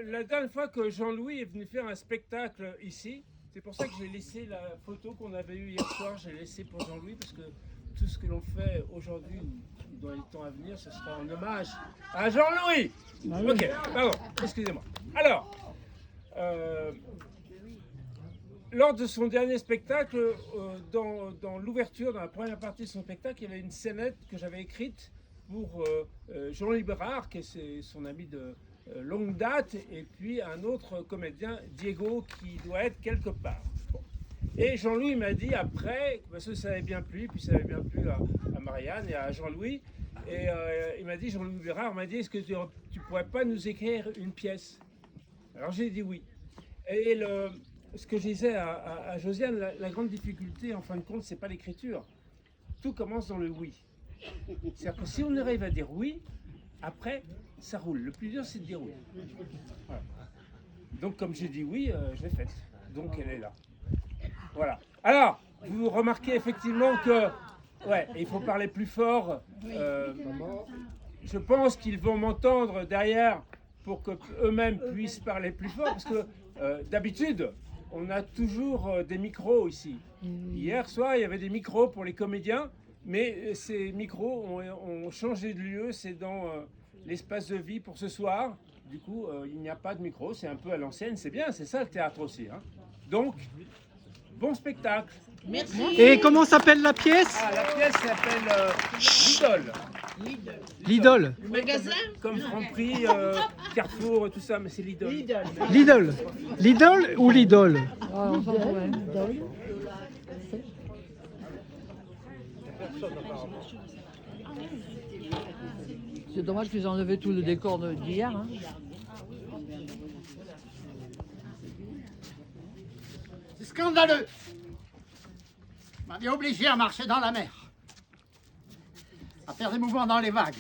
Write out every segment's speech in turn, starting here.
la dernière fois que Jean-Louis est venu faire un spectacle ici, c'est pour ça que j'ai laissé la photo qu'on avait eue hier soir, j'ai laissé pour Jean-Louis, parce que tout ce que l'on fait aujourd'hui ou dans les temps à venir, ce sera en hommage à Jean-Louis. Ok, pardon, excusez-moi. Alors, lors de son dernier spectacle, dans l'ouverture, dans la première partie de son spectacle, il y avait une scénette que j'avais écrite pour Jean-Louis Bérard, qui est son ami de longue date, et puis un autre comédien, Diego, qui doit être quelque part. Bon. Et Jean-Louis m'a dit après, parce que ça avait bien plu, puis ça avait bien plu à Marianne et à Jean-Louis, et il m'a dit, Jean-Louis Bérard m'a dit, est-ce que tu pourrais pas nous écrire une pièce? Alors j'ai dit oui. Et ce que je disais à Josiane, la grande difficulté, en fin de compte, c'est pas l'écriture. Tout commence dans le oui. C'est-à-dire que si on arrive à dire oui, après, ça roule. Le plus dur, c'est de dire oui. Voilà. Donc, comme j'ai dit oui, je l'ai faite. Donc, elle est là. Voilà. Alors, vous remarquez effectivement que, ouais, il faut parler plus fort. Je pense qu'ils vont m'entendre derrière pour qu'eux-mêmes puissent parler plus fort, parce que d'habitude, on a toujours des micros ici. Hier soir, il y avait des micros pour les comédiens, mais ces micros ont changé de lieu. C'est dans l'espace de vie pour ce soir. Du coup, il n'y a pas de micro. C'est un peu à l'ancienne. C'est bien, c'est ça le théâtre aussi. Hein. Donc, bon spectacle. Merci. Et comment s'appelle la pièce? Ah, la pièce s'appelle L'Idole. L'Idole. Le magasin? Comme Franprix, Carrefour, tout ça, mais c'est l'Idole. L'Idole. L'Idole ou l'Idole? C'est dommage qu'ils ont enlevé tout le décor d'hier. Hein. C'est scandaleux. Vous m'avez obligé à marcher dans la mer, à faire des mouvements dans les vagues,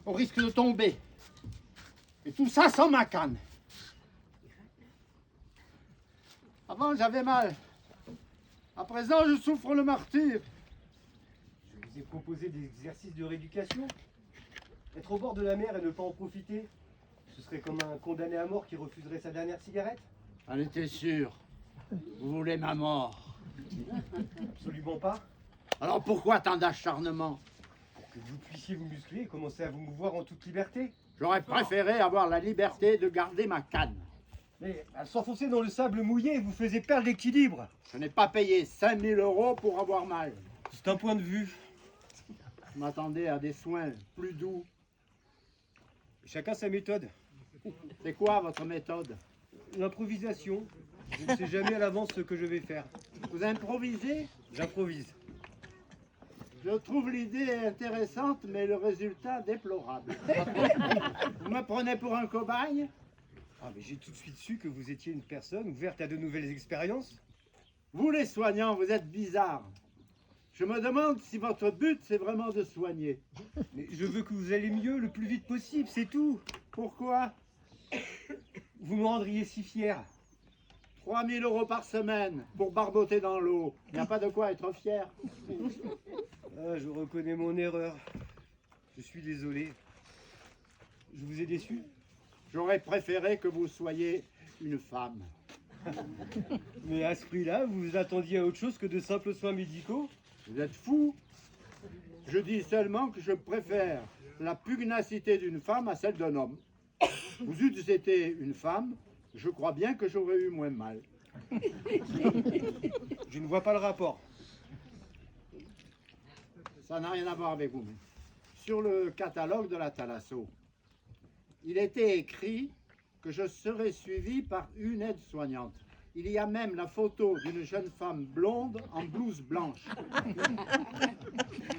au risque de tomber. Et tout ça sans ma canne. Avant, j'avais mal. À présent, je souffre le martyre. Je vous ai proposé des exercices de rééducation. Être au bord de la mer et ne pas en profiter, ce serait comme un condamné à mort qui refuserait sa dernière cigarette. J'en étais sûr. Vous voulez ma mort. Absolument pas. Alors pourquoi tant d'acharnement? Pour que vous puissiez vous muscler et commencer à vous mouvoir en toute liberté. J'aurais préféré avoir la liberté de garder ma canne. Mais à s'enfoncer dans le sable mouillé, vous faisiez perdre l'équilibre. Je n'ai pas payé 5000 € pour avoir mal. C'est un point de vue. Je m'attendais à des soins plus doux. Chacun sa méthode. C'est quoi votre méthode? L'improvisation. Je ne sais jamais à l'avance ce que je vais faire. Vous improvisez? J'improvise. Je trouve l'idée intéressante, mais le résultat déplorable. Vous me prenez pour un cobaye? Ah, mais j'ai tout de suite su que vous étiez une personne ouverte à de nouvelles expériences. Vous les soignants, vous êtes bizarres. Je me demande si votre but c'est vraiment de soigner. Mais je veux que vous alliez mieux le plus vite possible, c'est tout. Pourquoi? Vous me rendriez si fier. 3000 € par semaine pour barboter dans l'eau. Il n'y a pas de quoi être fier. Ah, je reconnais mon erreur. Je suis désolé. Je vous ai déçu. J'aurais préféré que vous soyez une femme. Mais à ce prix-là, vous vous attendiez à autre chose que de simples soins médicaux? Vous êtes fou? Je dis seulement que je préfère la pugnacité d'une femme à celle d'un homme. Vous eussiez été une femme, je crois bien que j'aurais eu moins mal. Je ne vois pas le rapport. Ça n'a rien à voir avec vous. Sur le catalogue de la Thalasso, il était écrit que je serais suivi par une aide-soignante. Il y a même la photo d'une jeune femme blonde en blouse blanche.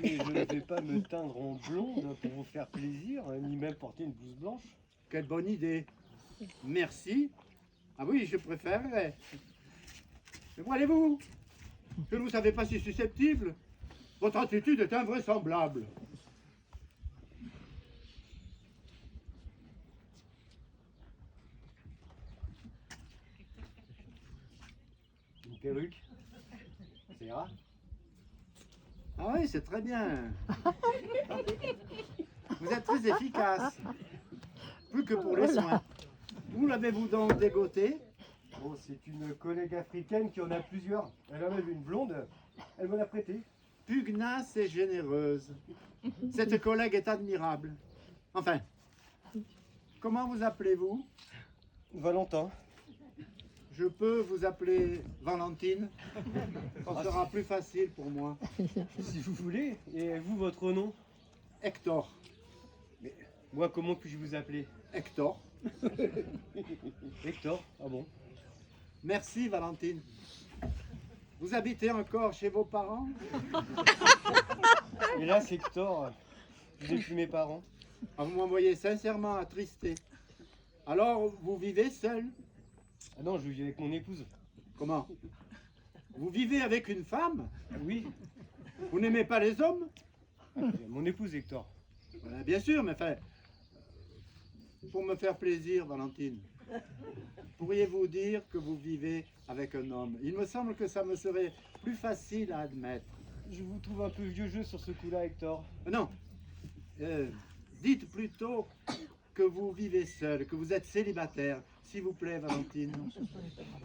Et je ne vais pas me teindre en blonde pour vous faire plaisir, ni même porter une blouse blanche. Quelle bonne idée. Merci. Ah oui, je préférerais. Mais voyez-vous, que vous ne savez pas si susceptible. Votre attitude est invraisemblable. Une perruque, ça ira. Ah oui, c'est très bien. Vous êtes très efficace. Plus que pour les soins. Où l'avez-vous donc dégoté? Bon, c'est une collègue africaine qui en a plusieurs. Elle en a une blonde. Elle me l'a prêtée. Pugnace et généreuse. Cette collègue est admirable. Enfin, comment vous appelez-vous? Valentin. Je peux vous appeler Valentine? Ça sera plus facile pour moi. Si vous voulez. Et vous, votre nom? Hector. Mais moi, comment puis-je vous appeler? Hector. Hector. Ah bon? Merci Valentine. Vous habitez encore chez vos parents? Hélas, Hector, je n'ai plus mes parents. Ah, vous m'envoyez sincèrement attristé. Alors, vous vivez seul? Ah non, je vis avec mon épouse. Comment? Vous vivez avec une femme? Oui, Vous n'aimez pas les hommes? mon épouse, Hector. Bien sûr, mais enfin, pour me faire plaisir, Valentine, pourriez-vous dire que vous vivez avec un homme? Il me semble que ça me serait plus facile à admettre. Je vous trouve un peu vieux jeu sur ce coup-là, Hector. Non, dites plutôt que vous vivez seul, que vous êtes célibataire. S'il vous plaît, Valentine.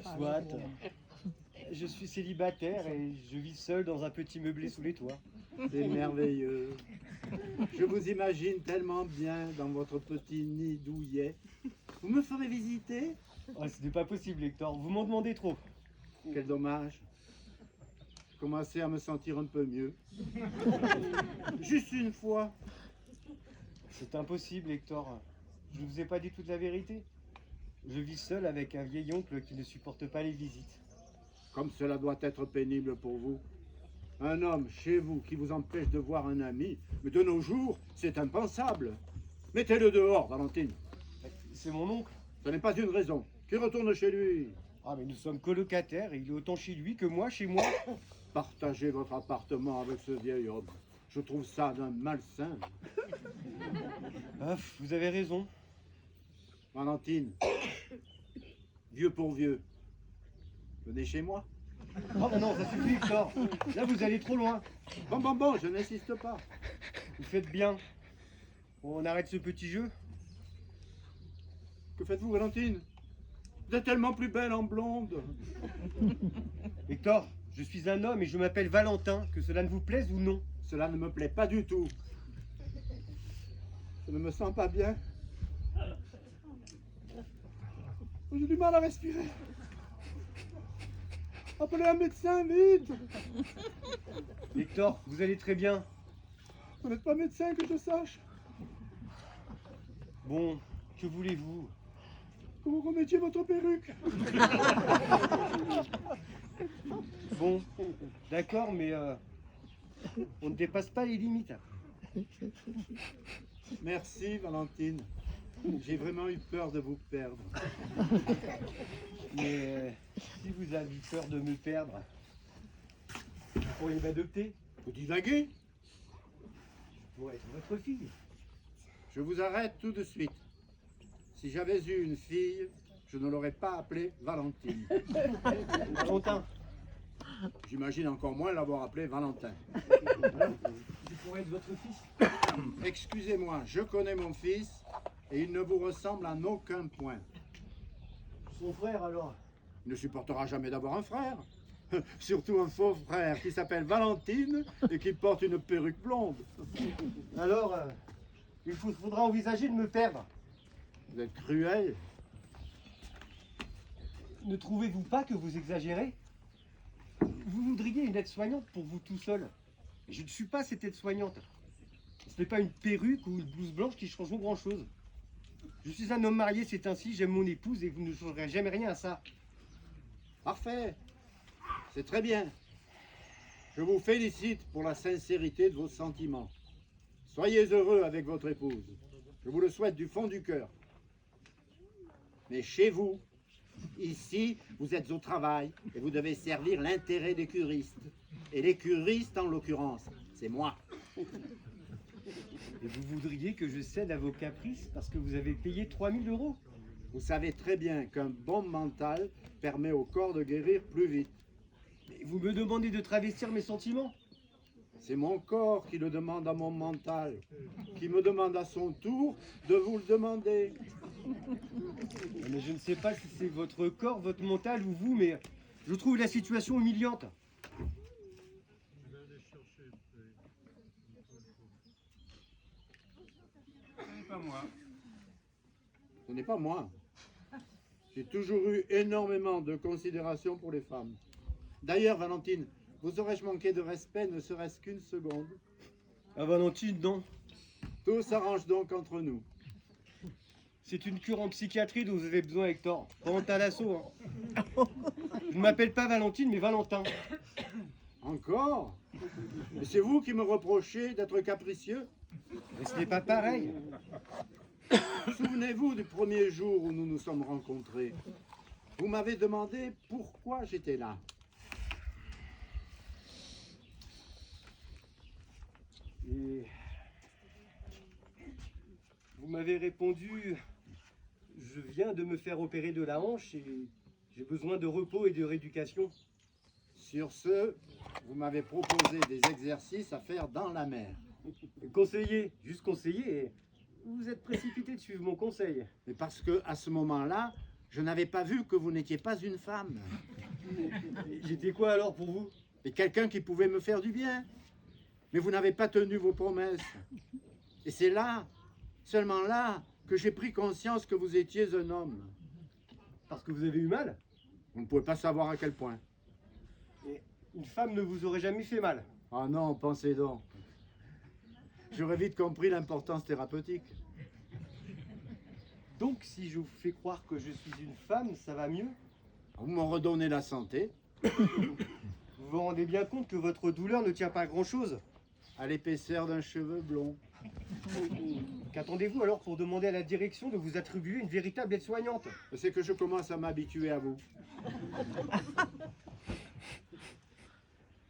Soit. Je suis célibataire et je vis seul dans un petit meublé sous les toits. C'est merveilleux. Je vous imagine tellement bien dans votre petit nid douillet. Vous me ferez visiter? Oh, ce n'est pas possible, Hector. Vous m'en demandez trop. Quel dommage. Je commençais à me sentir un peu mieux. Juste une fois. C'est impossible, Hector. Je ne vous ai pas dit toute la vérité. Je vis seul avec un vieil oncle qui ne supporte pas les visites. Comme cela doit être pénible pour vous. Un homme chez vous qui vous empêche de voir un ami, mais de nos jours, c'est impensable. Mettez-le dehors, Valentine. C'est mon oncle. Ce n'est pas une raison. Qu'il retourne chez lui. Ah, mais nous sommes colocataires et il est autant chez lui que moi chez moi. Partagez votre appartement avec ce vieil homme. Je trouve ça d'un malsain. Ah, vous avez raison. Valentine, vieux pour vieux, venez chez moi. Oh, bah non, ça suffit, Hector. Là, vous allez trop loin. Bon, je n'insiste pas. Vous faites bien. On arrête ce petit jeu. Que faites-vous, Valentine? Vous êtes tellement plus belle en blonde. Hector, je suis un homme et je m'appelle Valentin, que cela ne vous plaise ou non. Cela ne me plaît pas du tout. Je ne me sens pas bien. J'ai du mal à respirer. Appelez un médecin, vite. Hector, vous allez très bien. Vous n'êtes pas médecin que je sache. Bon, que voulez-vous? Que vous remettiez votre perruque. Bon, d'accord, mais on ne dépasse pas les limites. Merci, Valentine. J'ai vraiment eu peur de vous perdre. Mais si vous avez peur de me perdre, vous pourriez m'adopter. Vous divaguez. Pour être votre fille. Je vous arrête tout de suite. Si j'avais eu une fille, je ne l'aurais pas appelée Valentine. Valentin. J'imagine encore moins l'avoir appelée Valentin. Je pourrais être votre fils. Excusez-moi, je connais mon fils et il ne vous ressemble en aucun point. Son frère alors. Il ne supportera jamais d'avoir un frère. Surtout un faux frère qui s'appelle Valentine et qui porte une perruque blonde. Alors, il faudra envisager de me perdre. Vous êtes cruel. Ne trouvez-vous pas que vous exagérez? Vous voudriez une aide-soignante pour vous tout seul. Je ne suis pas cette aide-soignante. Ce n'est pas une perruque ou une blouse blanche qui changeront grand-chose. Je suis un homme marié, c'est ainsi, j'aime mon épouse et vous ne changerez jamais rien à ça. Parfait. C'est très bien. Je vous félicite pour la sincérité de vos sentiments. Soyez heureux avec votre épouse. Je vous le souhaite du fond du cœur. Mais chez vous, ici, vous êtes au travail et vous devez servir l'intérêt des curistes. Et les curistes, en l'occurrence, c'est moi. Et vous voudriez que je cède à vos caprices parce que vous avez payé 3000 €? Vous savez très bien qu'un bon mental permet au corps de guérir plus vite. Mais vous me demandez de travestir mes sentiments? C'est mon corps qui le demande à mon mental, qui me demande à son tour de vous le demander. Mais je ne sais pas si c'est votre corps, votre mental ou vous, mais je trouve la situation humiliante. Pas moi. Ce n'est pas moi. J'ai toujours eu énormément de considération pour les femmes. D'ailleurs, Valentine, vous aurais-je manqué de respect ne serait-ce qu'une seconde? Ah Valentine, non. Tout s'arrange donc entre nous. C'est une cure en psychiatrie dont vous avez besoin, Hector. Pendant ta l'assaut. Hein. Je ne m'appelle pas Valentine, mais Valentin. Encore? Et c'est vous qui me reprochez d'être capricieux? Mais ce n'est pas pareil. Souvenez-vous du premier jour où nous nous sommes rencontrés. Vous m'avez demandé pourquoi j'étais là. Et vous m'avez répondu, je viens de me faire opérer de la hanche et j'ai besoin de repos et de rééducation. Sur ce, vous m'avez proposé des exercices à faire dans la mer. Conseiller, juste conseiller, et vous vous êtes précipité de suivre mon conseil. Mais parce que à ce moment-là, je n'avais pas vu que vous n'étiez pas une femme. J'étais quoi alors pour vous? Et quelqu'un qui pouvait me faire du bien. Mais vous n'avez pas tenu vos promesses. Et c'est là, seulement là, que j'ai pris conscience que vous étiez un homme. Parce que vous avez eu mal? Vous ne pouvez pas savoir à quel point. Et une femme ne vous aurait jamais fait mal? Ah non, pensez donc. J'aurais vite compris l'importance thérapeutique. Donc si je vous fais croire que je suis une femme, ça va mieux? Vous m'en redonnez la santé. Vous vous rendez bien compte que votre douleur ne tient pas à grand-chose? À l'épaisseur d'un cheveu blond. Qu'attendez-vous alors pour demander à la direction de vous attribuer une véritable aide-soignante? C'est que je commence à m'habituer à vous.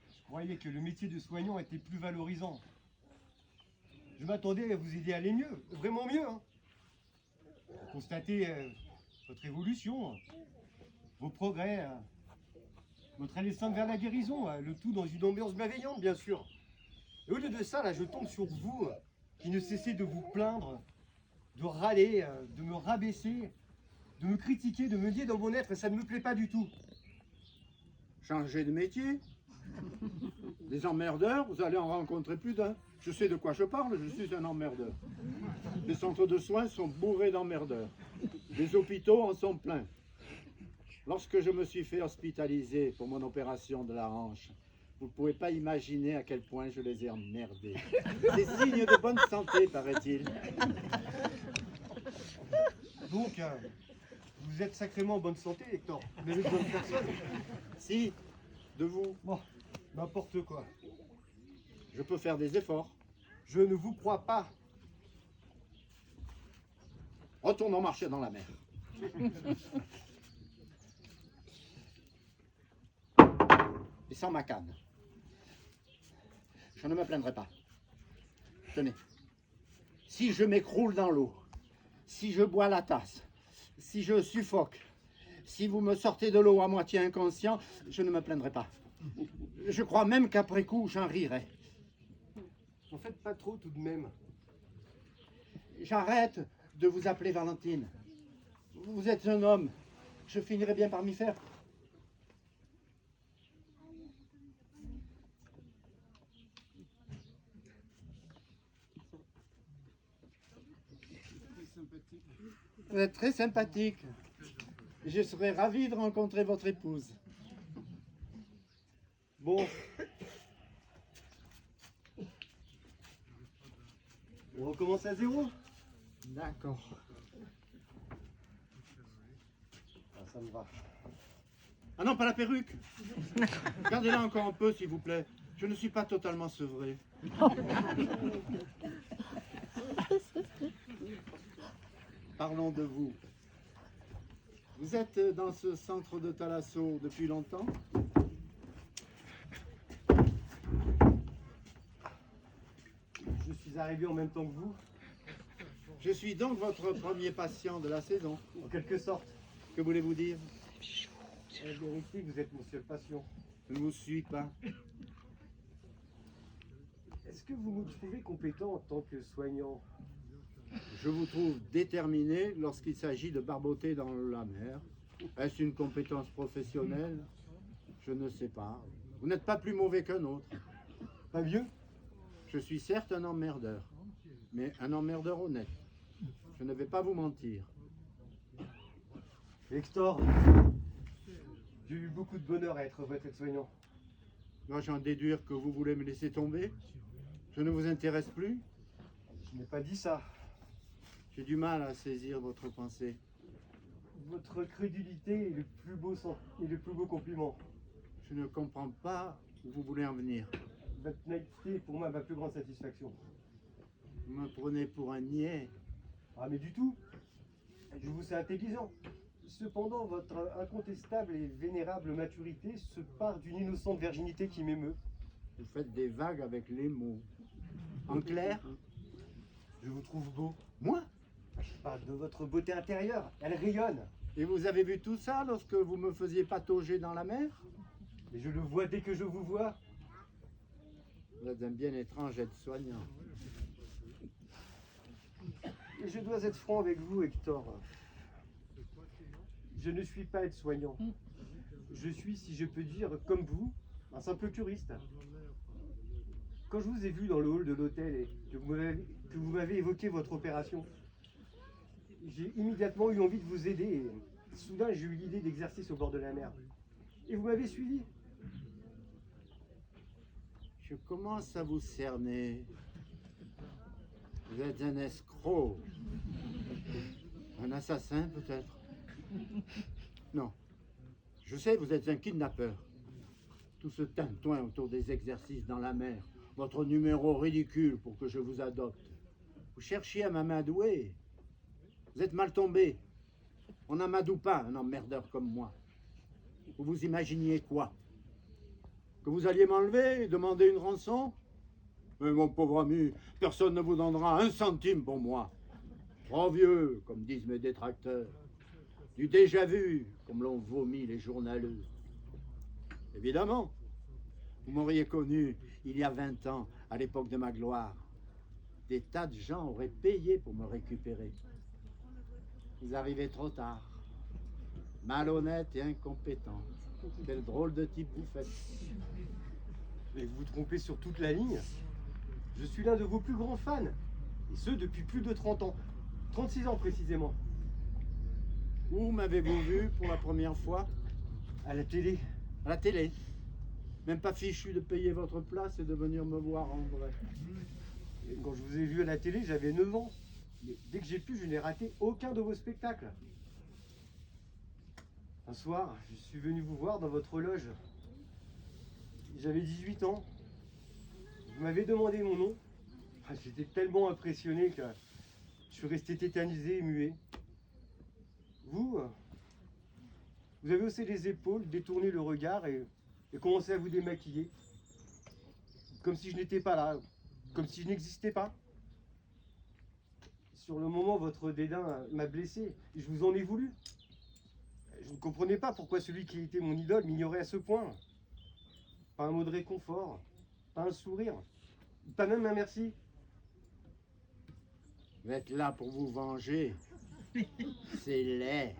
Je croyais que le métier de soignant était plus valorisant. Je m'attendais à vous aider à aller mieux, vraiment mieux. Hein. À constater votre évolution, vos progrès, votre allée vers la guérison, le tout dans une ambiance bienveillante, bien sûr. Et au lieu de ça, là, je tombe sur vous, qui ne cessez de vous plaindre, de râler, de me rabaisser, de me critiquer, de me lier dans mon être, et ça ne me plaît pas du tout. Changer de métier? Des emmerdeurs, vous allez en rencontrer plus d'un. Je sais de quoi je parle, je suis un emmerdeur. Les centres de soins sont bourrés d'emmerdeurs. Les hôpitaux en sont pleins. Lorsque je me suis fait hospitaliser pour mon opération de la hanche, vous ne pouvez pas imaginer à quel point je les ai emmerdés. C'est signe de bonne santé, paraît-il. Donc, vous êtes sacrément en bonne santé, Hector. Vous n'avez besoin de personne. Si, de vous, Bon, n'importe quoi. je peux faire des efforts. Je ne vous crois pas. Retournons marcher dans la mer. Et sans ma canne. Je ne me plaindrai pas. Tenez. Si je m'écroule dans l'eau, si je bois la tasse, si je suffoque, si vous me sortez de l'eau à moitié inconscient, je ne me plaindrai pas. Je crois même qu'après coup, j'en rirai. En fait, pas trop tout de même. J'arrête de vous appeler Valentine. Vous êtes un homme. Je finirai bien par m'y faire. Vous êtes très sympathique. Je serais ravi de rencontrer votre épouse. Bon. On recommence à zéro? D'accord. Ah, ça me va. Ah non, pas la perruque. Gardez-la encore un peu, s'il vous plaît. Je ne suis pas totalement sevré. Parlons de vous. Vous êtes dans ce centre de thalasso depuis longtemps? Je suis arrivé en même temps que vous, Je suis donc votre premier patient de la saison. en quelque sorte. Que voulez-vous dire? En vérité, vous êtes mon seul patient. Je ne vous suis pas. Est-ce que vous me trouvez compétent en tant que soignant? Je vous trouve déterminé lorsqu'il s'agit de barboter dans la mer. Est-ce une compétence professionnelle? Je ne sais pas. Vous n'êtes pas plus mauvais qu'un autre. Pas mieux? Je suis certes un emmerdeur, mais un emmerdeur honnête. Je ne vais pas vous mentir. Hector, j'ai eu beaucoup de bonheur à être votre aide-soignant. Dois-je en déduire que vous voulez me laisser tomber? Je ne vous intéresse plus? Je n'ai pas dit ça. J'ai du mal à saisir votre pensée. Votre crédulité est le plus beau et le plus beau compliment. Je ne comprends pas où vous voulez en venir. Votre naïveté est pour moi ma plus grande satisfaction. Vous me prenez pour un niais. Ah mais du tout. Je vous sais intelligent. Cependant, votre incontestable et vénérable maturité se part d'une innocente virginité qui m'émeut. Vous faites des vagues avec les mots. En clair, Je vous trouve beau. moi? Je parle de votre beauté intérieure. Elle rayonne. Et vous avez vu tout ça lorsque vous me faisiez patauger dans la mer? Et je le vois dès que je vous vois. Vous êtes un bien étrange aide-soignant. Et je dois être franc avec vous, Hector. Je ne suis pas aide-soignant. Je suis, si je peux dire, comme vous, un simple touriste. Quand je vous ai vu dans le hall de l'hôtel et que vous m'avez évoqué votre opération, j'ai immédiatement eu envie de vous aider et soudain j'ai eu l'idée d'exercice au bord de la mer. Et vous m'avez suivi. Je commence à vous cerner. Vous êtes un escroc. Un assassin, peut-être. Non. Je sais, vous êtes un kidnappeur. Tout ce tintouin autour des exercices dans la mer. Votre numéro ridicule pour que je vous adopte. Vous cherchiez à m'amadouer. Vous êtes mal tombé. On n'amadoue pas un emmerdeur comme moi. Vous vous imaginiez quoi? Que vous alliez m'enlever et demander une rançon? Mais mon pauvre ami, personne ne vous donnera un centime pour moi. Trop vieux, comme disent mes détracteurs. Du déjà vu, comme l'ont vomi les journaleux. Évidemment, vous m'auriez connu il y a 20 ans, à l'époque de ma gloire. Des tas de gens auraient payé pour me récupérer. Vous arrivez trop tard. Malhonnête et incompétent. Quel drôle de type vous faites. Et vous vous trompez sur toute la ligne. Je suis l'un de vos plus grands fans. Et ce, depuis plus de 30 ans. 36 ans précisément. Où m'avez-vous vu pour la première fois? À la télé. À la télé. Même pas fichu de payer votre place et de venir me voir en vrai. Et quand je vous ai vu à la télé, j'avais 9 ans. Mais dès que j'ai pu, je n'ai raté aucun de vos spectacles. Un soir, je suis venu vous voir dans votre loge. J'avais 18 ans. Vous m'avez demandé mon nom. Ah, j'étais tellement impressionné que je suis resté tétanisé et muet. Vous avez haussé les épaules, détourné le regard et commencé à vous démaquiller. Comme si je n'étais pas là, comme si je n'existais pas. Sur le moment, votre dédain m'a blessé et je vous en ai voulu. Je ne comprenais pas pourquoi celui qui était mon idole m'ignorait à ce point. Pas un mot de réconfort, pas un sourire, pas même un merci. Vous êtes là pour vous venger. C'est laid.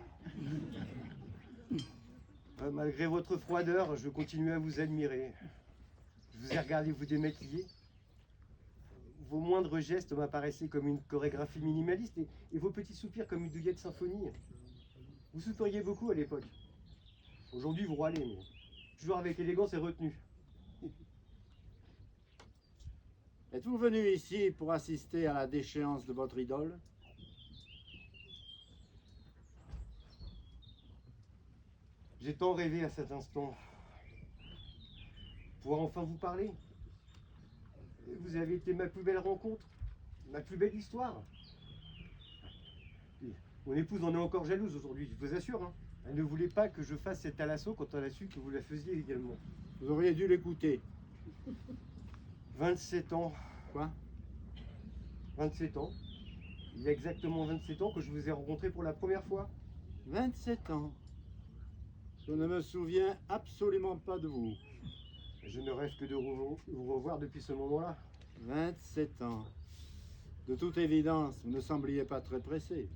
Malgré votre froideur, je continuais à vous admirer. Je vous ai regardé vous démaquiller. Vos moindres gestes m'apparaissaient comme une chorégraphie minimaliste et vos petits soupirs comme une douillette symphonie. Vous soupiriez beaucoup à l'époque. Aujourd'hui, vous râlez, mais toujours avec élégance et retenue. Êtes-vous venu ici pour assister à la déchéance de votre idole? J'ai tant rêvé à cet instant. Pouvoir enfin vous parler. Vous avez été ma plus belle rencontre, ma plus belle histoire. Et mon épouse en est encore jalouse aujourd'hui, je vous assure. Hein. Elle ne voulait pas que je fasse cet thalasso quand elle a su que vous la faisiez également. Vous auriez dû l'écouter. 27 ans. Quoi? 27 ans. Il y a exactement 27 ans que je vous ai rencontré pour la première fois. 27 ans. Je ne me souviens absolument pas de vous. Je ne rêve que de vous revoir depuis ce moment-là. 27 ans. De toute évidence, vous ne sembliez pas très pressé.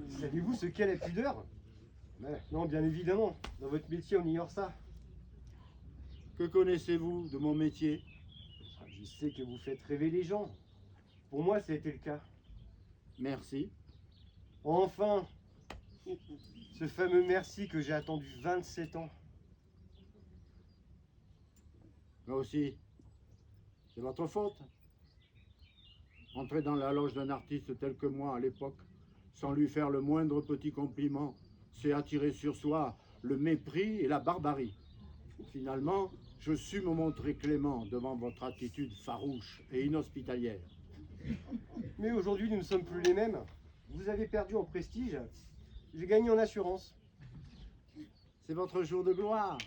Savez-vous ce qu'est la pudeur? Non, bien évidemment. Dans votre métier, on ignore ça. Que connaissez-vous de mon métier? Je sais que vous faites rêver les gens. Pour moi, ça a été le cas. Merci. Enfin, ce fameux merci que j'ai attendu 27 ans. Moi aussi, c'est votre faute. Entrer dans la loge d'un artiste tel que moi à l'époque, sans lui faire le moindre petit compliment, c'est attirer sur soi le mépris et la barbarie. Finalement, je sus me montrer clément devant votre attitude farouche et inhospitalière. Mais aujourd'hui, nous ne sommes plus les mêmes. Vous avez perdu en prestige, j'ai gagné en assurance. C'est votre jour de gloire.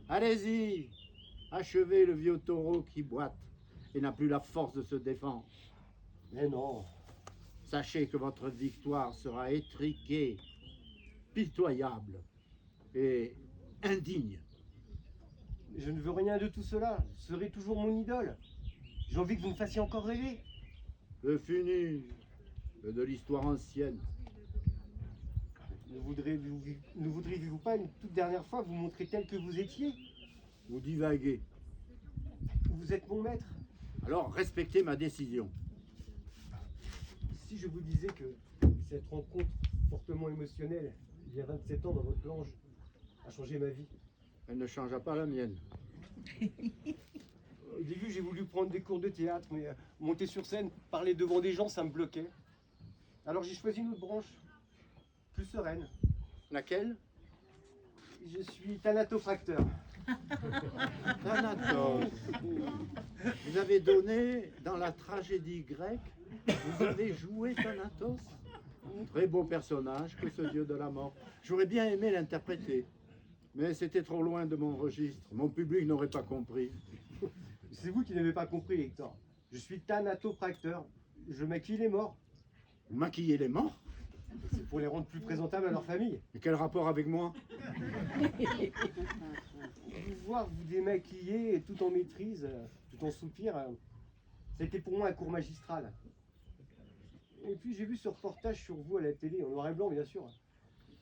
Allez-y, achevez le vieux taureau qui boite et n'a plus la force de se défendre. Mais non, Sachez que votre victoire sera étriquée, pitoyable et indigne. je ne veux rien de tout cela. Vous serez toujours mon idole. J'ai envie que vous me fassiez encore rêver. Le fini de l'histoire ancienne. Ne voudriez-vous pas une toute dernière fois vous montrer tel que vous étiez? Vous divaguez. Vous êtes mon maître. Alors respectez ma décision. Si je vous disais que cette rencontre fortement émotionnelle, il y a 27 ans dans votre loge, a changé ma vie. Elle ne changea pas la mienne. Au début, j'ai voulu prendre des cours de théâtre, mais monter sur scène, parler devant des gens, ça me bloquait. Alors j'ai choisi une autre branche, plus sereine. Laquelle? Je suis thanatopracteur. Thanatos. Vous avez donné dans la tragédie grecque, vous avez joué Thanatos. Très beau personnage que ce dieu de la mort. J'aurais bien aimé l'interpréter, mais c'était trop loin de mon registre. Mon public n'aurait pas compris. C'est vous qui n'avez pas compris, Hector. Je suis thanatopracteur. Je maquille les morts. Vous maquillez les morts? C'est pour les rendre plus présentables à leur famille. Et quel rapport avec moi? Vous voir vous démaquiller tout en maîtrise, tout en soupir, c'était pour moi un cours magistral. Et puis j'ai vu ce reportage sur vous à la télé, en noir et blanc bien sûr.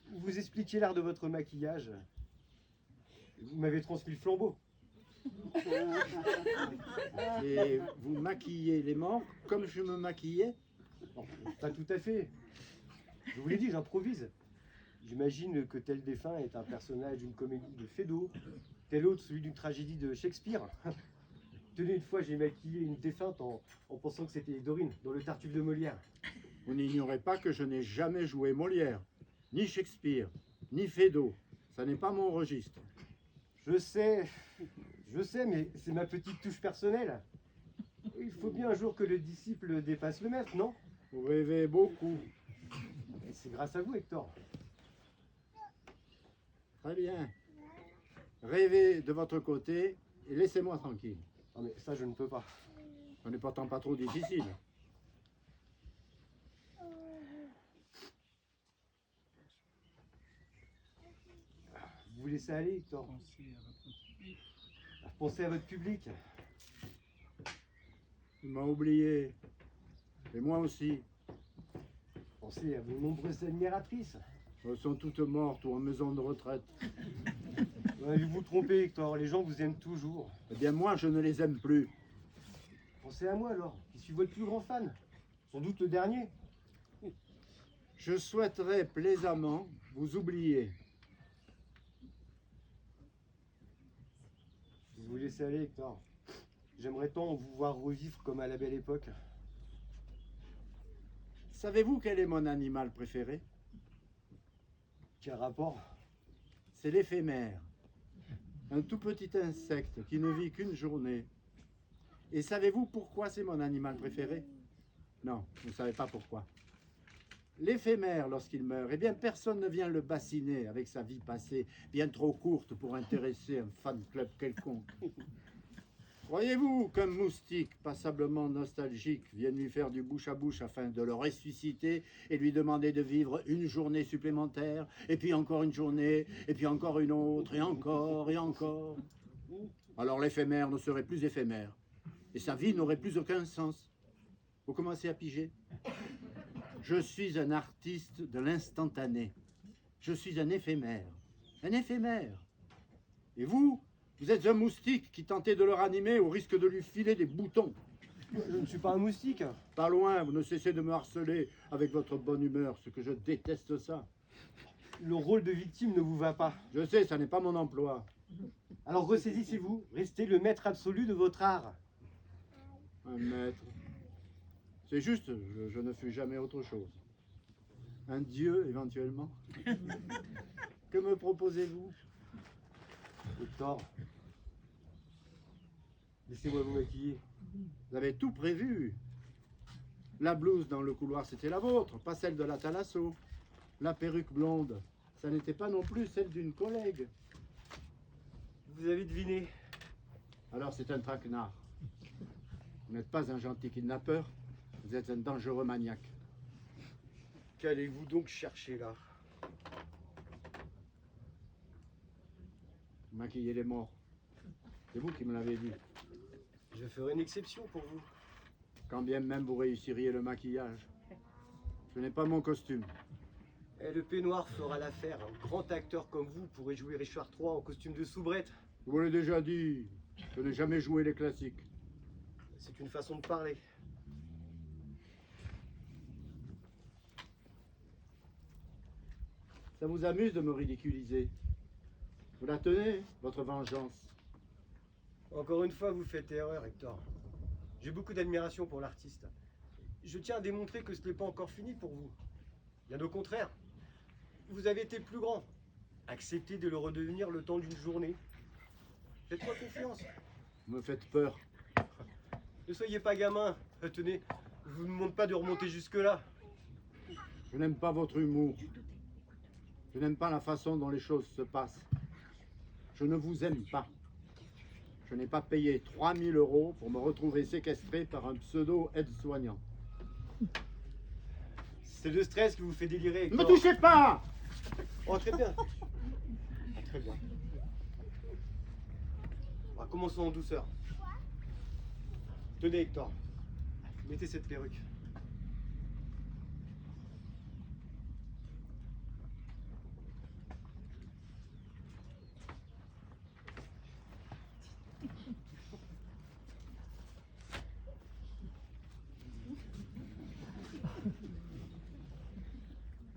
Vous expliquiez l'art de votre maquillage. Vous m'avez transmis le flambeau. Et vous maquillez les morts comme je me maquillais? Non, pas tout à fait. Je vous l'ai dit, j'improvise. J'imagine que tel défunt est un personnage d'une comédie de Feydeau, tel autre celui d'une tragédie de Shakespeare. Tenez, une fois j'ai maquillé une défunte en pensant que c'était Dorine, dans le Tartuffe de Molière. Vous n'ignorez pas que je n'ai jamais joué Molière, ni Shakespeare, ni Feydeau. Ça n'est pas mon registre. Je sais, mais c'est ma petite touche personnelle. Il faut bien un jour que le disciple dépasse le maître, non? Vous rêvez beaucoup. Et c'est grâce à vous, Hector. Très bien. Rêvez de votre côté et laissez-moi tranquille. Non mais ça, je ne peux pas. Ce n'est pourtant pas trop difficile. Vous vous laissez aller, Hector. Pensez à votre public. Il m'a oublié. Et moi aussi. Pensez à vos nombreuses admiratrices. Elles sont toutes mortes ou en maison de retraite. Ouais, vous vous trompez, Hector. Les gens vous aiment toujours. Eh bien moi, je ne les aime plus. Pensez à moi alors, qui suis votre plus grand fan. Sans doute le dernier. Je souhaiterais plaisamment vous oublier. Vous vous laissez aller, Hector. J'aimerais tant vous voir revivre comme à la belle époque. Savez-vous quel est mon animal préféré? Quel rapport? C'est l'éphémère. Un tout petit insecte qui ne vit qu'une journée. Et savez-vous pourquoi c'est mon animal préféré? Non, vous ne savez pas pourquoi. L'éphémère, lorsqu'il meurt, eh bien personne ne vient le bassiner avec sa vie passée, bien trop courte pour intéresser un fan club quelconque. Croyez-vous qu'un moustique passablement nostalgique vienne lui faire du bouche à bouche afin de le ressusciter et lui demander de vivre une journée supplémentaire, et puis encore une journée, et puis encore une autre, et encore, et encore? Alors l'éphémère ne serait plus éphémère, et sa vie n'aurait plus aucun sens. Vous commencez à piger? Je suis un artiste de l'instantané. Je suis un éphémère. Un éphémère. Et vous, vous êtes un moustique qui tentez de le ranimer au risque de lui filer des boutons. Je ne suis pas un moustique. Pas loin, vous ne cessez de me harceler avec votre bonne humeur, ce que je déteste ça. Le rôle de victime ne vous va pas. Je sais, ça n'est pas mon emploi. Alors ressaisissez-vous, restez le maître absolu de votre art. Un maître. C'est juste, je ne fus jamais autre chose. Un dieu, éventuellement. Que me proposez-vous? Hector, laissez-moi vous maquiller. Vous avez tout prévu. La blouse dans le couloir, c'était la vôtre, pas celle de la Thalasso. La perruque blonde, ça n'était pas non plus celle d'une collègue. Vous avez deviné. Alors c'est un traquenard. Vous n'êtes pas un gentil kidnappeur, vous êtes un dangereux maniaque. Qu'allez-vous donc chercher là? Maquiller les morts. C'est vous qui me l'avez dit. Je ferai une exception pour vous. Quand bien même vous réussiriez le maquillage. Ce n'est pas mon costume. Et le peignoir fera l'affaire. Un grand acteur comme vous pourrait jouer Richard III en costume de soubrette. Je vous l'ai déjà dit, je n'ai jamais joué les classiques. C'est une façon de parler. Ça vous amuse de me ridiculiser? Vous la tenez, votre vengeance? Encore une fois, vous faites erreur, Hector. J'ai beaucoup d'admiration pour l'artiste. Je tiens à démontrer que ce n'est pas encore fini pour vous. Bien au contraire. Vous avez été plus grand. Acceptez de le redevenir le temps d'une journée. Faites-moi confiance. Vous me faites peur. Ne soyez pas gamin. Tenez, je vous demande pas de remonter jusque-là. Je n'aime pas votre humour. Je n'aime pas la façon dont les choses se passent. Je ne vous aime pas. Je n'ai pas payé 3000 € pour me retrouver séquestré par un pseudo-aide-soignant. C'est le stress qui vous fait délirer, Ne me Hector. touchez pas! Oh, très bien. Ah, très bien. Commençons en douceur. Tenez, Hector. Mettez cette perruque.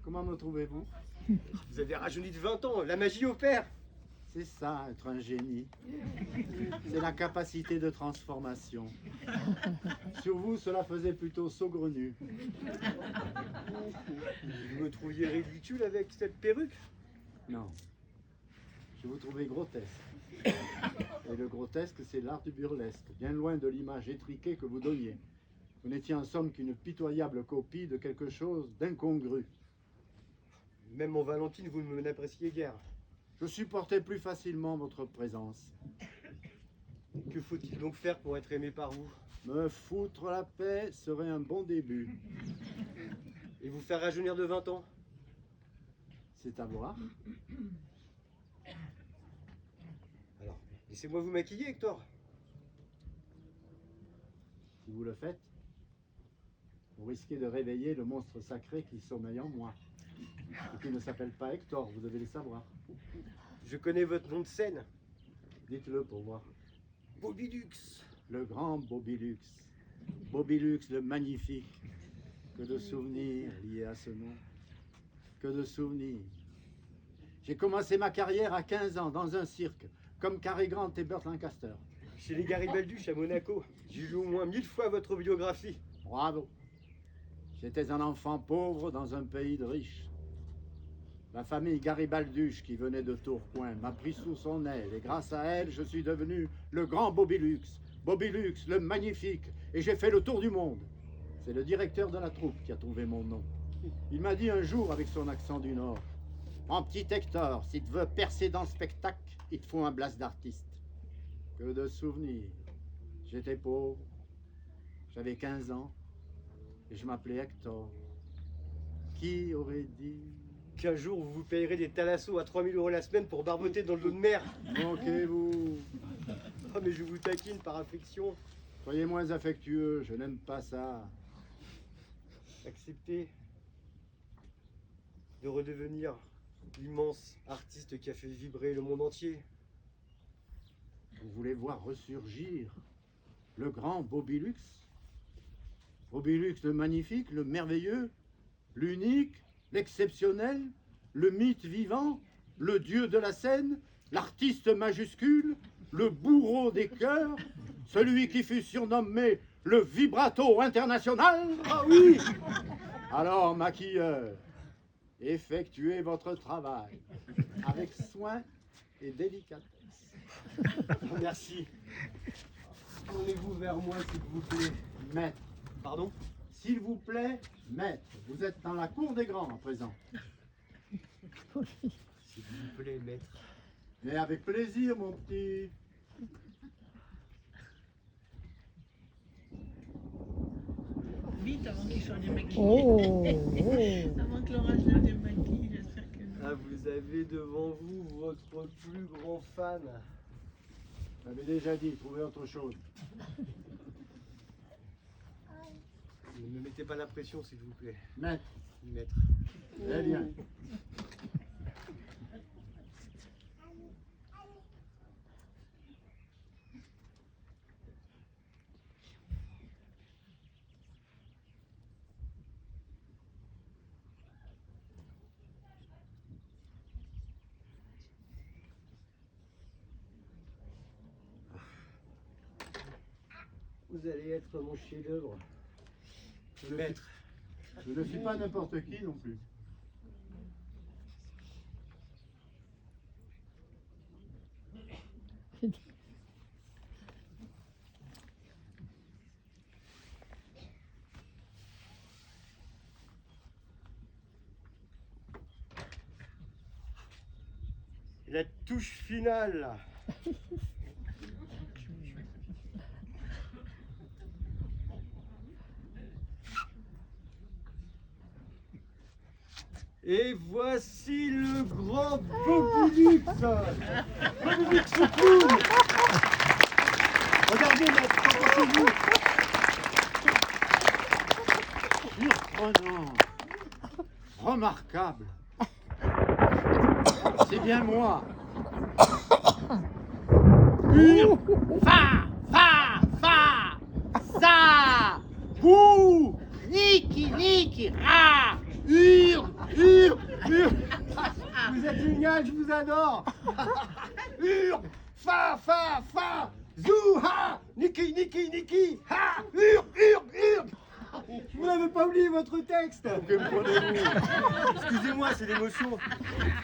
Comment me trouvez-vous? Vous avez rajeuni de 20 ans. La magie opère. C'est ça, être un génie. C'est la capacité de transformation. Sur vous, cela faisait plutôt saugrenu. Vous me trouviez ridicule avec cette perruque? Non. Je vous trouvais grotesque. Et le grotesque, c'est l'art du burlesque, bien loin de l'image étriquée que vous donniez. Vous n'étiez en somme qu'une pitoyable copie de quelque chose d'incongru. Même en Valentine, vous ne m'appréciez guère. Je supportais plus facilement votre présence. Que faut-il donc faire pour être aimé par vous? Me foutre la paix serait un bon début. Et vous faire rajeunir de 20 ans? C'est à voir. Alors, laissez-moi vous maquiller, Hector. Si vous le faites, vous risquez de réveiller le monstre sacré qui sommeille en moi. Et qui ne s'appelle pas Hector, vous devez le savoir. Je connais votre nom de scène. Dites-le pour voir. Bobilux. Le grand Bobilux. Bobilux le magnifique. Que de souvenirs liés à ce nom. Que de souvenirs. J'ai commencé ma carrière à 15 ans dans un cirque, comme Cary Grant et Burt Lancaster. Chez les Garibalduch à Monaco. J'ai lu au moins 1000 fois votre biographie. Bravo. J'étais un enfant pauvre dans un pays de riches. La famille Garibalduch, qui venait de Tourcoing, m'a pris sous son aile et grâce à elle, je suis devenu le grand Bobilux. Bobilux, le magnifique, et j'ai fait le tour du monde. C'est le directeur de la troupe qui a trouvé mon nom. Il m'a dit un jour avec son accent du Nord, « Mon petit Hector, si tu veux percer dans le spectacle, il te faut un blase d'artiste. » Que de souvenirs. J'étais pauvre, j'avais 15 ans, et je m'appelais Hector. Qui aurait dit? Qu'un jour vous vous payerez des thalassos à 3000 € la semaine pour barboter dans le dos de mer. Moquez-vous. Oh, mais je vous taquine par affection. Soyez moins affectueux, je n'aime pas ça. accepter de redevenir l'immense artiste qui a fait vibrer le monde entier. Vous voulez voir ressurgir le grand Bobby Lux? Bobby Lux, le magnifique, le merveilleux, l'unique, l'exceptionnel, le mythe vivant, le dieu de la scène, l'artiste majuscule, le bourreau des cœurs, celui qui fut surnommé le vibrato international? Ah oui! Alors, maquilleur, effectuez votre travail avec soin et délicatesse. Merci. Tournez-vous vers moi, s'il vous plaît. Maître, Pardon? s'il vous plaît, maître, vous êtes dans la cour des grands à présent. S'il vous plaît, maître. Mais avec plaisir, mon petit. Vite avant qu'il soit démaquillé. Oh, Avant que l'orage le démaquille, j'espère que. Ah, vous avez devant vous votre plus grand fan. J'avais déjà dit, trouvez autre chose. Ne me mettez pas la pression, s'il vous plaît, Maître, maître. très bien. Vous allez être mon chef-d'œuvre. Maître. Je ne suis pas n'importe qui non plus. La touche finale. Et voici le grand Bobby Lux. Bobby Lux Soukoun. Regardez, maître, qu'en pensez-vous? Surprenant. Remarquable. C'est bien moi. Fa, ça, bouh, niki, ra, hurle. Vous êtes génial, je vous adore. Hurle, fa, zou, ha, niki, ha, hurle. Vous n'avez pas oublié votre texte. Que me prenez-vous? Excusez-moi, c'est l'émotion.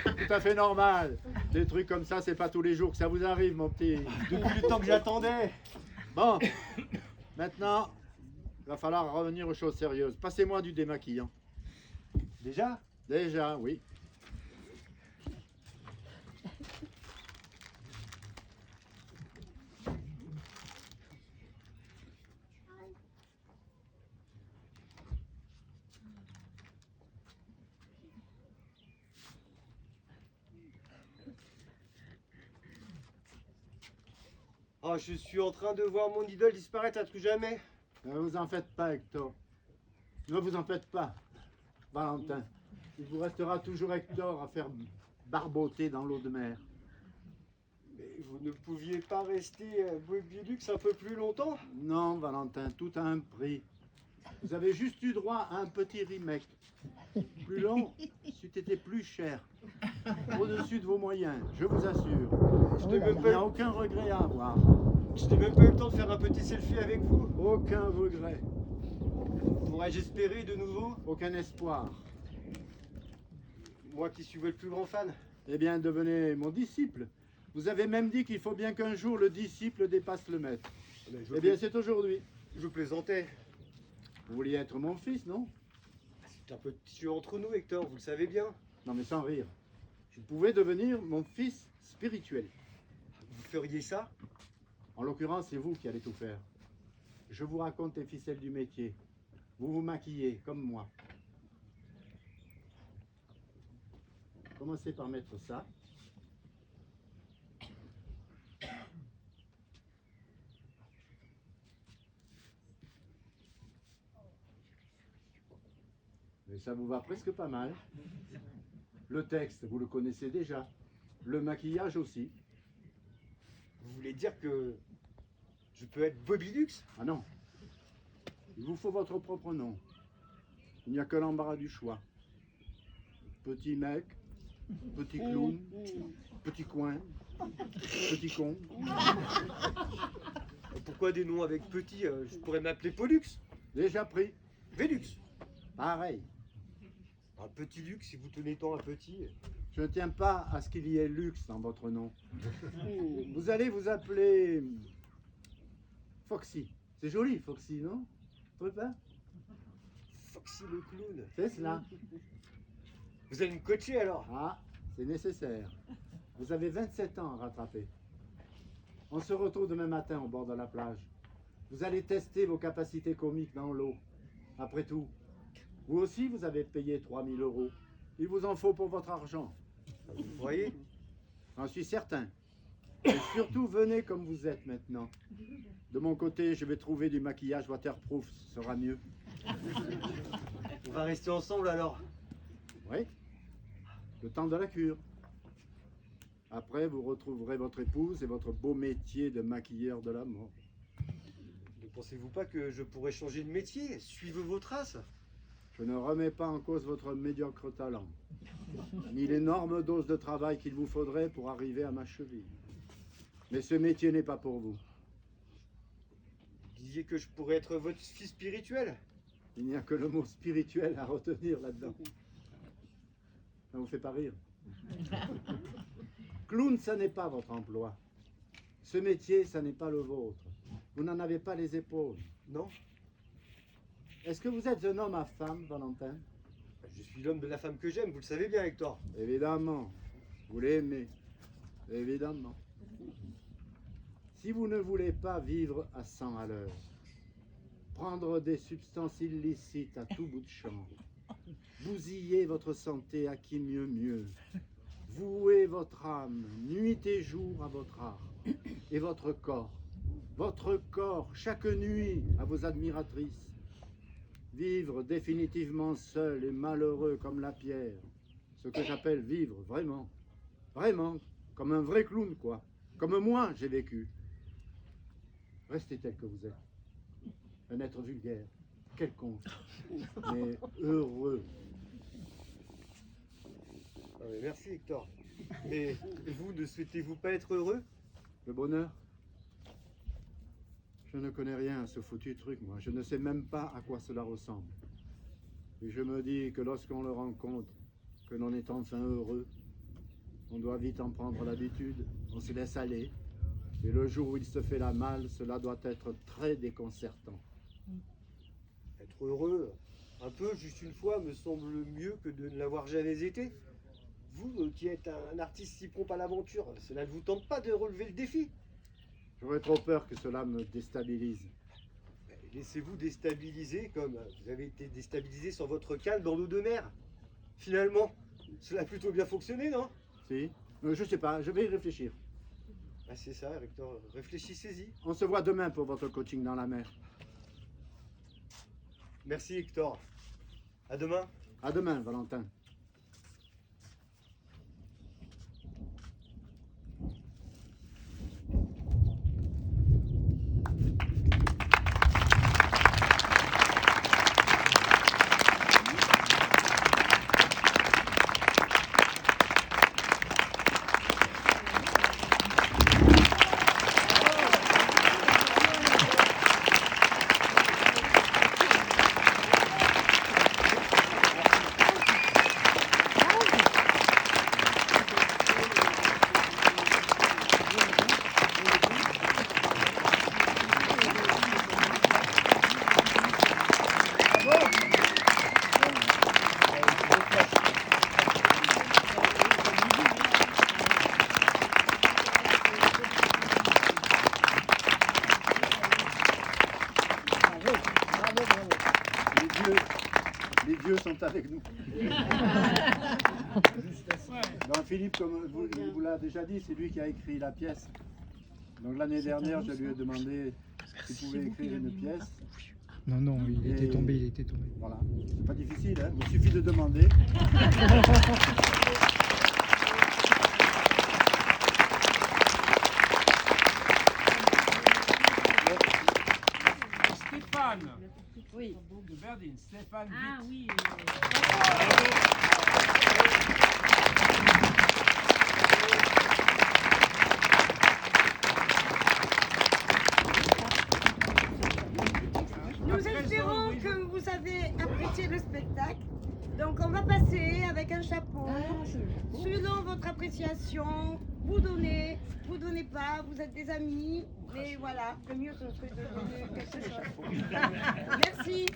Tout à fait normal. Des trucs comme ça, c'est pas tous les jours que ça vous arrive, mon petit. Depuis le temps que j'attendais. Bon, maintenant, il va falloir revenir aux choses sérieuses. Passez-moi du démaquillant. Déjà? Déjà, oui. Oh, je suis en train de voir mon idole disparaître à tout jamais. Ne vous en faites pas, Hector. Ne vous en faites pas, Valentin. Il vous restera toujours Hector à faire barboter dans l'eau de mer. Mais vous ne pouviez pas rester Bobby Lux un peu plus longtemps? Non, Valentin, tout a un prix. Vous avez juste eu droit à un petit remake. Plus long, c'eût été plus cher. Au-dessus de vos moyens, je vous assure. Je n'ai même Il n'y a pas, aucun regret à avoir. je n'ai même pas eu le temps de faire un petit selfie avec vous. Aucun regret. Pourrais-je espérer de nouveau? Aucun espoir. Moi qui suis votre plus grand fan. Eh bien, devenez mon disciple. Vous avez même dit qu'il faut bien qu'un jour le disciple dépasse le maître. Mais Eh bien, c'est aujourd'hui. je plaisantais. Vous vouliez être mon fils, non? C'est un petit jeu entre nous, Hector, vous le savez bien. Non, mais sans rire. Je pouvais devenir mon fils spirituel. Vous feriez ça? En l'occurrence, c'est vous qui allez tout faire. Je vous raconte les ficelles du métier. Vous vous maquillez, comme moi. Commencez par mettre ça. ça vous va presque pas mal. Le texte, vous le connaissez déjà. Le maquillage aussi. Vous voulez dire que je peux être Bobby Lux? Ah non. Il vous faut votre propre nom. Il n'y a que l'embarras du choix. Petit mec, petit clown, petit coin, petit con. Pourquoi des noms avec petit? Je pourrais m'appeler Pollux, Déjà pris. Vélux. Pareil. Un petit luxe, si vous tenez tant à petit. Je ne tiens pas à ce qu'il y ait luxe dans votre nom. Vous allez vous appeler Foxy. C'est joli, Foxy, non? Vous trouvez pas? Foxy le clown. C'est cela. Vous allez me coacher alors? Ah, c'est nécessaire. Vous avez 27 ans à rattraper. On se retrouve demain matin au bord de la plage. Vous allez tester vos capacités comiques dans l'eau. Après tout, vous aussi, vous avez payé 3000 €. Il vous en faut pour votre argent. Vous voyez? J'en suis certain. Et surtout, venez comme vous êtes maintenant. De mon côté, je vais trouver du maquillage waterproof, ce sera mieux. On va rester ensemble alors. Oui, le temps de la cure. Après, vous retrouverez votre épouse et votre beau métier de maquilleur de la mort. Ne pensez-vous pas que je pourrais changer de métier? Suivez vos traces. Je ne remets pas en cause votre médiocre talent, ni l'énorme dose de travail qu'il vous faudrait pour arriver à ma cheville. Mais ce métier n'est pas pour vous. Vous disiez que je pourrais être votre fils spirituel? Il n'y a que le mot spirituel à retenir là-dedans. Ça vous fait pas rire? Clown, ça n'est pas votre emploi. Ce métier, ça n'est pas le vôtre. Vous n'en avez pas les épaules. Non? Est-ce que vous êtes un homme à femme, Valentin? Je suis l'homme de la femme que j'aime, vous le savez bien, Hector. Évidemment. Vous l'aimez. Évidemment. Si vous ne voulez pas vivre à 100 à l'heure, prendre des substances illicites à tout bout de champ, bousiller votre santé à qui mieux mieux, vouer votre âme nuit et jour à votre art, et votre corps chaque nuit à vos admiratrices, vivre définitivement seul et malheureux comme la pierre, ce que j'appelle vivre vraiment, vraiment, comme un vrai clown quoi, comme moi j'ai vécu. Restez tel que vous êtes, un être vulgaire, quelconque, mais heureux. Ah, mais merci, Hector. Mais vous, ne souhaitez-vous pas être heureux? Le bonheur? Je ne connais rien à ce foutu truc, moi. Je ne sais même pas à quoi cela ressemble. Et je me dis que lorsqu'on le rencontre, que l'on est enfin heureux, on doit vite en prendre l'habitude. On se laisse aller. Et le jour où il se fait la malle, cela doit être très déconcertant. Être heureux, un peu, juste une fois, me semble mieux que de ne l'avoir jamais été. Vous, qui êtes un artiste si prompt à l'aventure, cela ne vous tente pas de relever le défi? J'aurais trop peur que cela me déstabilise. Laissez-vous déstabiliser comme vous avez été déstabilisé sur votre cale dans l'eau de mer. Finalement, cela a plutôt bien fonctionné, non? Si? Je sais pas, je vais y réfléchir. Ah, c'est ça, Hector, réfléchissez-y. On se voit demain pour votre coaching dans la mer. Merci, Hector. À demain. À demain, Valentin. Les dieux sont avec nous. Donc Philippe, comme vous l'a déjà dit, c'est lui qui a écrit la pièce. Donc l'année dernière, je lui ai demandé s'il pouvait écrire une pièce. Non, non, il était Et- tombé, il était tombé. Voilà, c'est pas difficile, hein, il suffit de demander. Stéphane Oui. de Berdine. Stéphane Ah Witt. oui. Nous espérons que vous avez apprécié le spectacle. Donc on va passer avec un chapeau. Selon votre appréciation, vous donnez pas, vous êtes des amis. Mais voilà, le mieux ce serait de donner quelque chose. Merci.